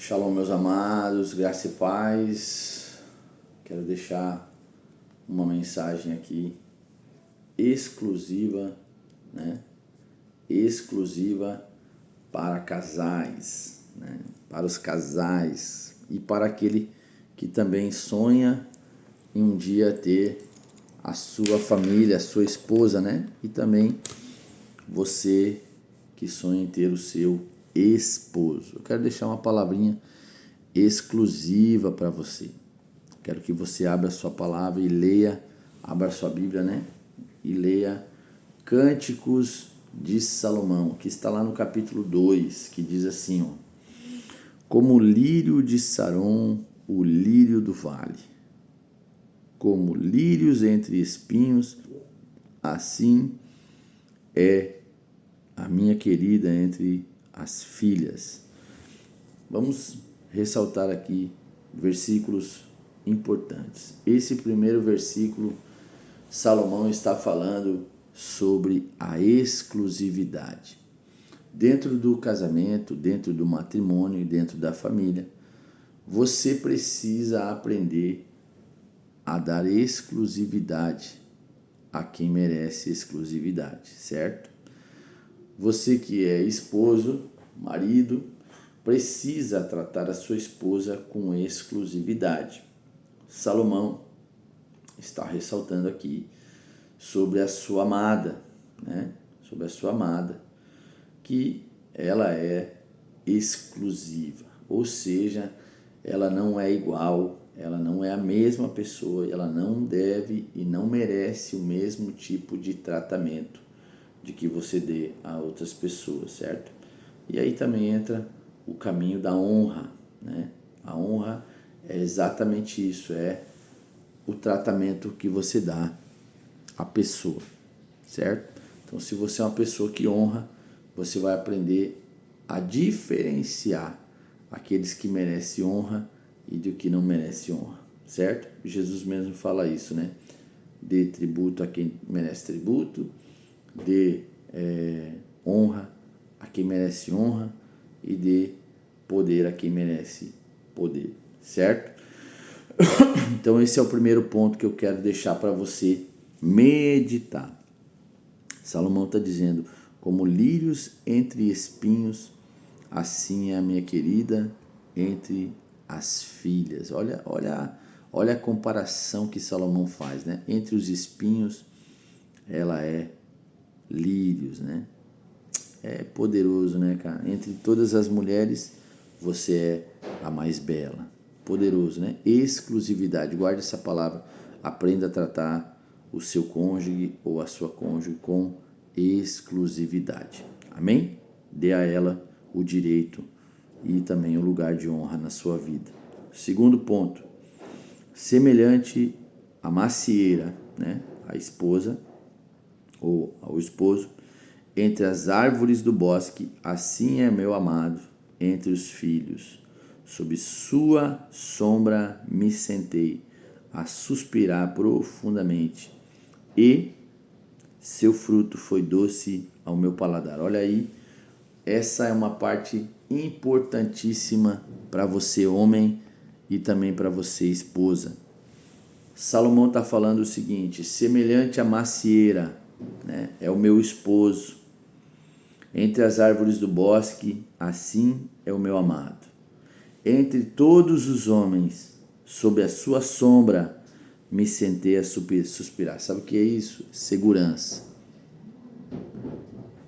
Shalom, meus amados, graça e paz. Quero deixar uma mensagem aqui exclusiva, exclusiva para casais, para os casais e para aquele que também sonha em um dia ter a sua família, a sua esposa, e também você que sonha em ter o seu esposo. Eu quero deixar uma palavrinha exclusiva para você. Quero que você abra a sua palavra e leia, abra a sua Bíblia, e leia Cânticos de Salomão, que está lá no capítulo 2, que diz assim, como o lírio de Saron, o lírio do vale, como lírios entre espinhos, assim é a minha querida entre as filhas. Vamos ressaltar aqui versículos importantes. Esse primeiro versículo, Salomão está falando sobre a exclusividade. Dentro do casamento, dentro do matrimônio e dentro da família, você precisa aprender a dar exclusividade a quem merece exclusividade, certo? Você que é esposo, marido, precisa tratar a sua esposa com exclusividade. Salomão está ressaltando aqui sobre a sua amada, sobre a sua amada, que ela é exclusiva, ou seja, ela não é igual, ela não é a mesma pessoa, ela não deve e não merece o mesmo tipo de tratamento de que você dê a outras pessoas, certo? E aí também entra o caminho da honra, A honra é exatamente isso, é o tratamento que você dá à pessoa, certo? Então, se você é uma pessoa que honra, você vai aprender a diferenciar aqueles que merecem honra e do que não merece honra, certo? Jesus mesmo fala isso, Dê tributo a quem merece tributo, dê honra a quem merece honra e dê poder a quem merece poder, certo? Então esse é o primeiro ponto que eu quero deixar para você meditar. Salomão está dizendo, como lírios entre espinhos, assim é a minha querida entre as filhas. Olha a comparação que Salomão faz, Entre os espinhos, ela é lírios, É poderoso, cara? Entre todas as mulheres, você é a mais bela. Poderoso, Exclusividade. Guarde essa palavra. Aprenda a tratar o seu cônjuge ou a sua cônjuge com exclusividade. Amém? Dê a ela o direito e também o lugar de honra na sua vida. Segundo ponto. Semelhante à macieira, A esposa ou ao esposo, entre as árvores do bosque, assim é meu amado entre os filhos. Sob sua sombra me sentei a suspirar profundamente, e seu fruto foi doce ao meu paladar. Olha aí, essa é uma parte importantíssima para você, homem, e também para você, esposa. Salomão está falando o seguinte, semelhante à macieira, é o meu esposo. Entre as árvores do bosque, assim é o meu amado. Entre todos os homens, sob a sua sombra, me sentei a suspirar. Sabe o que é isso? Segurança.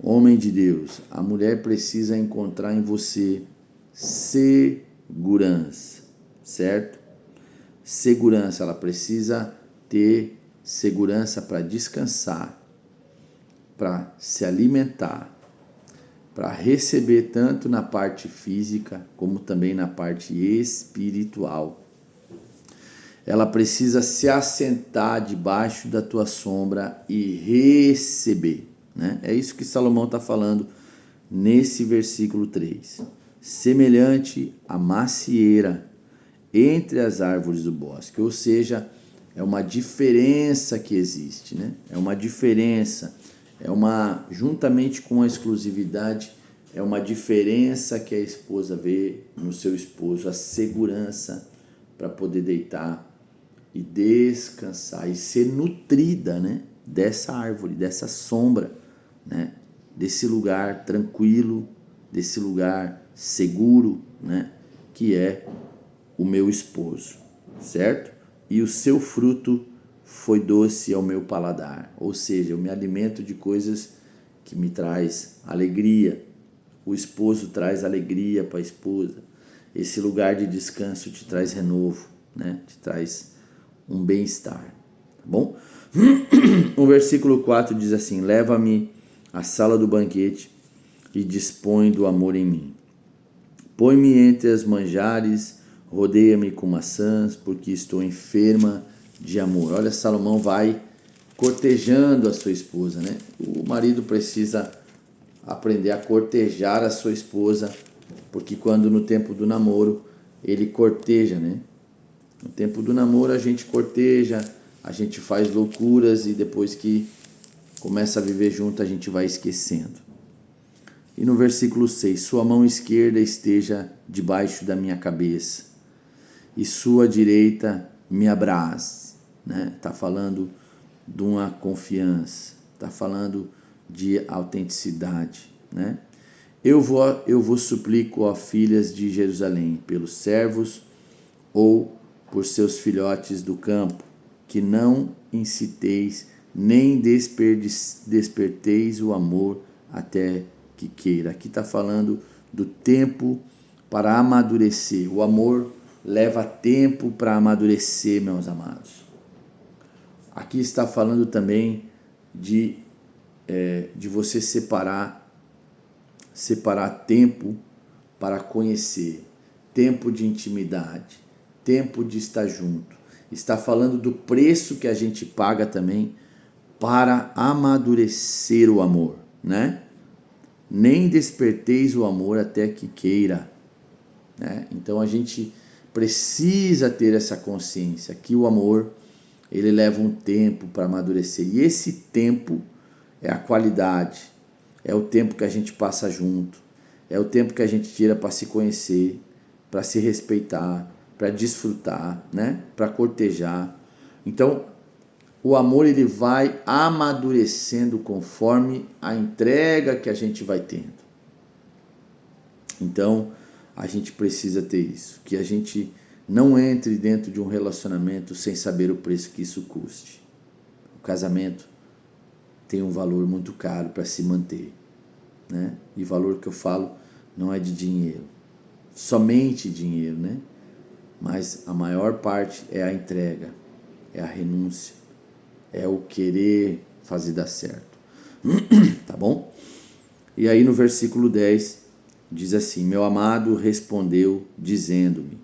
Homem de Deus, a mulher precisa encontrar em você segurança, certo? Segurança, ela precisa ter segurança para descansar, para se alimentar, para receber tanto na parte física como também na parte espiritual. Ela precisa se assentar debaixo da tua sombra e receber, É isso que Salomão está falando nesse versículo 3. Semelhante à macieira entre as árvores do bosque, ou seja, é uma diferença que existe, É uma diferença. Juntamente com a exclusividade, É uma diferença que a esposa vê no seu esposo, a segurança para poder deitar e descansar e ser nutrida, né, dessa árvore, dessa sombra, né, desse lugar tranquilo, desse lugar seguro, né, que é o meu esposo, certo? E o seu fruto foi doce ao meu paladar, ou seja, eu me alimento de coisas que me traz alegria. O esposo traz alegria para a esposa. Esse lugar de descanso te traz renovo, né? Te traz um bem-estar, tá bom? O versículo 4 diz assim: leva-me à sala do banquete e dispõe do amor em mim. Põe-me entre as manjares, rodeia-me com maçãs, porque estou enferma de amor. Olha, Salomão vai cortejando a sua esposa, né? O marido precisa aprender a cortejar a sua esposa, porque quando no tempo do namoro ele corteja, né? No tempo do namoro a gente corteja, a gente faz loucuras e depois que começa a viver junto a gente vai esquecendo. E no versículo 6, sua mão esquerda esteja debaixo da minha cabeça e sua direita me abrace, né? Tá falando de uma confiança, tá falando de autenticidade, né? Eu vos suplico, ó filhas de Jerusalém, pelos servos ou por seus filhotes do campo, que não inciteis nem desperteis o amor até que queira. Aqui está falando do tempo para amadurecer. O amor leva tempo para amadurecer, meus amados. Aqui está falando também de você separar tempo para conhecer, tempo de intimidade, tempo de estar junto. Está falando do preço que a gente paga também para amadurecer o amor, né? Nem desperteis o amor até que queira, né? Então a gente precisa ter essa consciência que o amor ele leva um tempo para amadurecer, e esse tempo é a qualidade, é o tempo que a gente passa junto, é o tempo que a gente tira para se conhecer, para se respeitar, para desfrutar, né? Para cortejar. Então, o amor ele vai amadurecendo conforme a entrega que a gente vai tendo. Então, a gente precisa ter isso, que a gente não entre dentro de um relacionamento sem saber o preço que isso custe. O casamento tem um valor muito caro para se manter, né? E valor que eu falo não é de dinheiro, somente dinheiro, né? Mas a maior parte é a entrega, é a renúncia, é o querer fazer dar certo. Tá bom? E aí no versículo 10 diz assim: meu amado respondeu dizendo-me: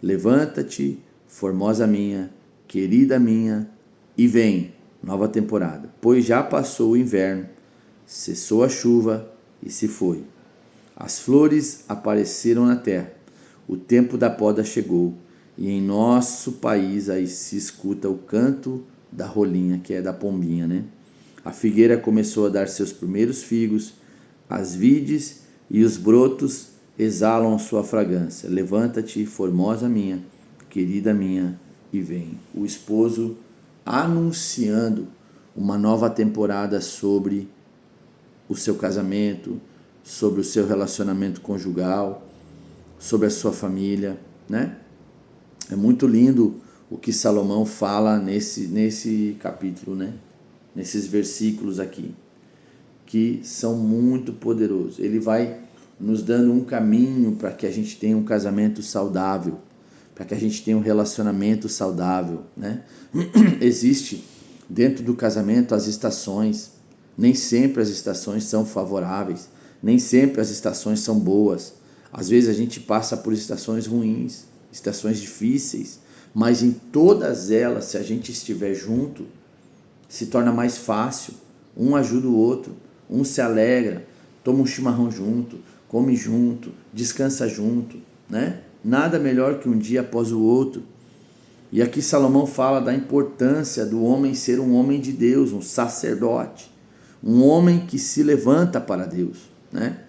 levanta-te, formosa minha, querida minha, e vem, nova temporada, pois já passou o inverno, cessou a chuva e se foi. As flores apareceram na terra, o tempo da poda chegou, e em nosso país aí se escuta o canto da rolinha, que é da pombinha, né? A figueira começou a dar seus primeiros figos, as vides e os brotos exalam sua fragrância. Levanta-te, formosa minha, querida minha, e vem. O esposo anunciando uma nova temporada sobre o seu casamento, sobre o seu relacionamento conjugal, sobre a sua família, né? É muito lindo o que Salomão fala nesse capítulo, né? Nesses versículos aqui, que são muito poderosos. Ele vai nos dando um caminho para que a gente tenha um casamento saudável, para que a gente tenha um relacionamento saudável, né? Existe dentro do casamento as estações. Nem sempre as estações são favoráveis, nem sempre as estações são boas. Às vezes a gente passa por estações ruins, estações difíceis, mas em todas elas, se a gente estiver junto, se torna mais fácil. Um ajuda o outro, um se alegra, toma um chimarrão junto, come junto, descansa junto, né? Nada melhor que um dia após o outro. E aqui Salomão fala da importância do homem ser um homem de Deus, um sacerdote, um homem que se levanta para Deus, né?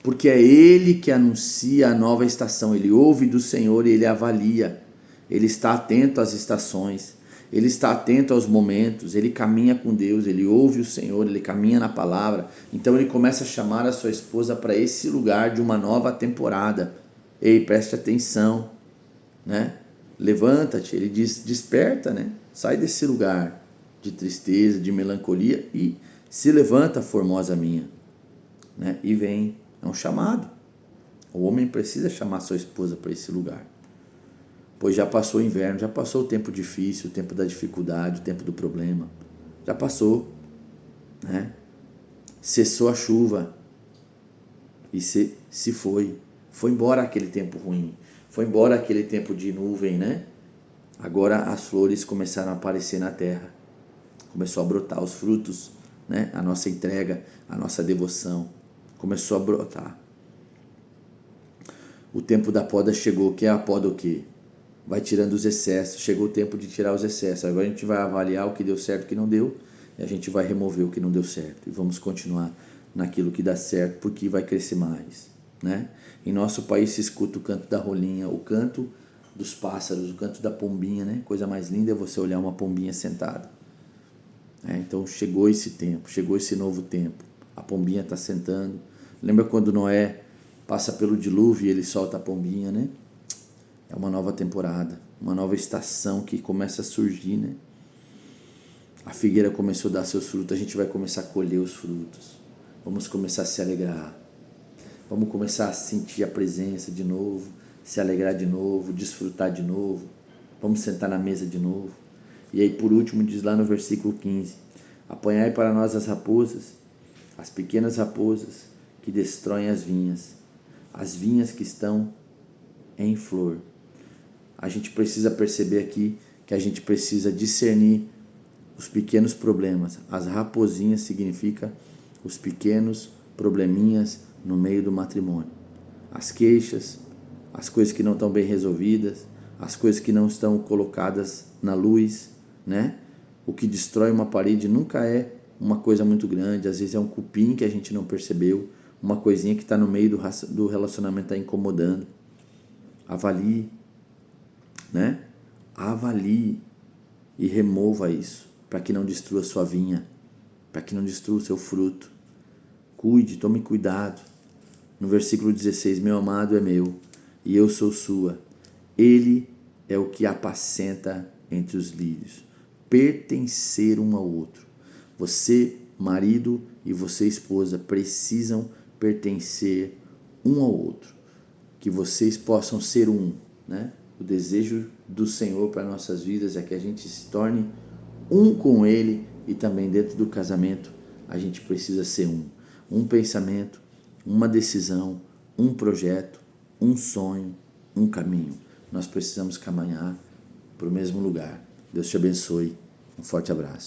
porque é Ele que anuncia a nova estação. Ele ouve do Senhor e Ele avalia. Ele está atento às estações, Ele está atento aos momentos, Ele caminha com Deus, Ele ouve o Senhor, Ele caminha na palavra. Então Ele começa a chamar a sua esposa para esse lugar de uma nova temporada. Ei, preste atenção, né? Levanta-te, Ele diz, desperta, né? Sai desse lugar de tristeza, de melancolia e se levanta, formosa minha, né? E vem, é um chamado. O homem precisa chamar sua esposa para esse lugar. Pois já passou o inverno, já passou o tempo difícil, o tempo da dificuldade, o tempo do problema. Já passou, né? Cessou a chuva e se foi. Foi embora aquele tempo ruim. Foi embora aquele tempo de nuvem, né? Agora as flores começaram a aparecer na terra. Começou a brotar os frutos, né? A nossa entrega, a nossa devoção começou a brotar. O tempo da poda chegou. Que é a poda o quê? Vai tirando os excessos, chegou o tempo de tirar os excessos. Agora a gente vai avaliar o que deu certo e o que não deu, e a gente vai remover o que não deu certo. E vamos continuar naquilo que dá certo, porque vai crescer mais, né? Em nosso país se escuta o canto da rolinha, o canto dos pássaros, o canto da pombinha, né? Coisa mais linda é você olhar uma pombinha sentada. Então chegou esse tempo, chegou esse novo tempo. A pombinha está sentando. Lembra quando Noé passa pelo dilúvio e ele solta a pombinha, né? É uma nova temporada, uma nova estação que começa a surgir, né? A figueira começou a dar seus frutos, a gente vai começar a colher os frutos. Vamos começar a se alegrar. Vamos começar a sentir a presença de novo, se alegrar de novo, desfrutar de novo. Vamos sentar na mesa de novo. E aí, por último, diz lá no versículo 15: apanhai para nós as raposas, as pequenas raposas que destroem as vinhas que estão em flor. A gente precisa perceber aqui que a gente precisa discernir os pequenos problemas. As raposinhas significa os pequenos probleminhas no meio do matrimônio. As queixas, as coisas que não estão bem resolvidas, as coisas que não estão colocadas na luz, né? O que destrói uma parede nunca é uma coisa muito grande, às vezes é um cupim que a gente não percebeu, uma coisinha que está no meio do relacionamento está incomodando. Avalie, né? Avalie e remova isso, para que não destrua a sua vinha, para que não destrua o seu fruto. Cuide, tome cuidado. No versículo 16, meu amado é meu, e eu sou sua. Ele é o que apacenta entre os lírios. Pertencer um ao outro. Você, marido, e você, esposa, precisam pertencer um ao outro. Que vocês possam ser um, né? O desejo do Senhor para nossas vidas é que a gente se torne um com Ele, e também dentro do casamento a gente precisa ser um. Um pensamento, uma decisão, um projeto, um sonho, um caminho. Nós precisamos caminhar para o mesmo lugar. Deus te abençoe. Um forte abraço.